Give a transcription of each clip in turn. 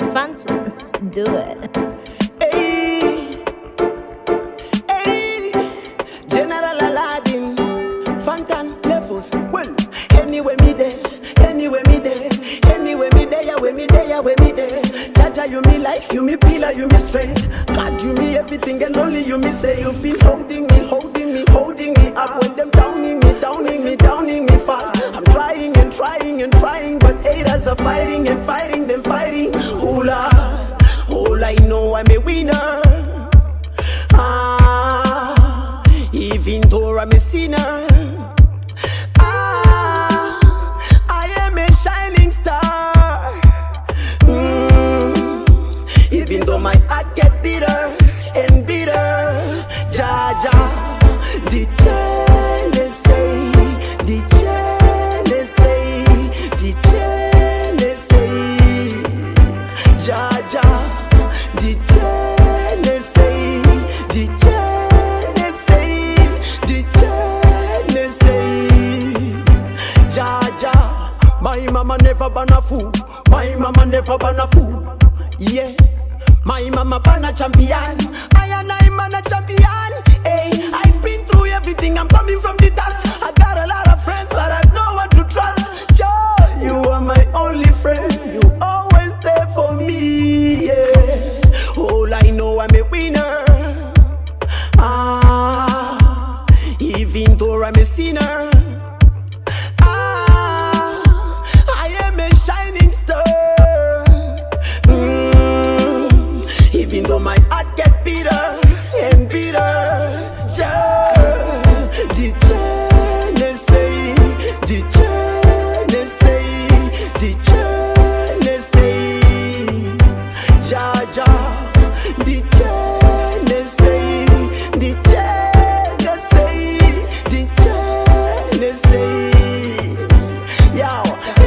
Phantom, do it. Hey, hey, General Aladdin, Phantom levels. Well, anywhere me there, anywhere me there, anywhere me there, yeah, where me there, yeah, where me there. Jaja, you me life, you me pillar, you me strength. God, you me everything, and only you me say. You've been holding me, holding me, holding me up when them downing me, downing me, downing me fall. I'm trying and trying and trying, but haters are fighting and fighting, them fighting. Hula. All I know, I'm a winner. Even though I'm a sinner. I am a shining star. Even though my heart get bitter and bitter. Jaja, the Tennessee, the Tennessee, the Tennessee. Jaja. The Tennessee, the Tennessee, the Tennessee. Jaja, my mama never ban a fool. My mama never ban a fool. Yeah, my mama ban a champion. I and I man a champion. Hey, I've been through everything. I'm coming from the dust. I got a lot of friends, but I have no one to trust. Joe, you are my only friend. You always there for me. Yeah. All I know, I'm a winner. Even though I'm a sinner. I am a shining star. Even though my heart get bitter and bitter. The Tennessee, the Tennessee, the Tennessee. Jaja. The Tennessee, the Tennessee, the Tennessee. Yo,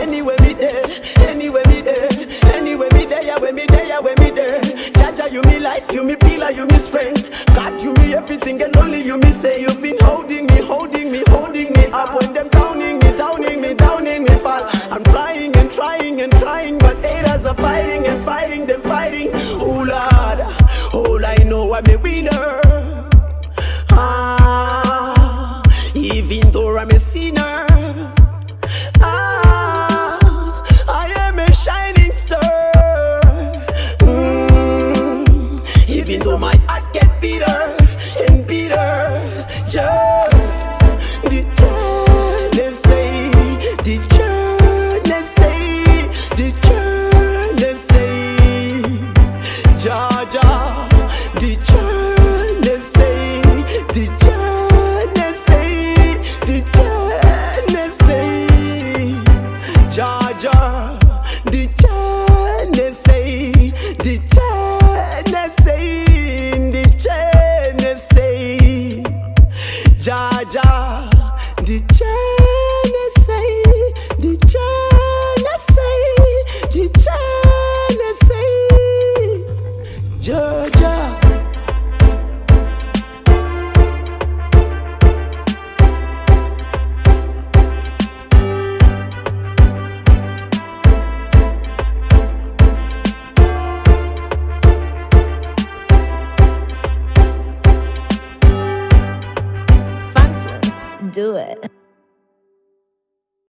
anywhere me there, anywhere me there, anywhere me there, yeah, where me there, yeah, where me there. Jaja, you me life, you me pillar, you me strength. God, you me everything, and only you me say. You've been holding me, holding me, holding me up when them downing me, downing me, downing me fall. I'm trying and trying and trying, but haters are fighting and fighting, them fighting. Oh Lord. All I know, I'm a winner. Even though I'm a sinner. I am a shining star. Even though my heart get bitter and bitter. The Tennessee, the Tennessee, the Tennessee. Jaja. The Tennessee, the Tennessee, the Tennessee. Jaja, the Tennessee, the Tennessee, the Tennessee. Jaja, the Tennessee, the Tennessee, the Tennessee. Jaja. Phantom, do it.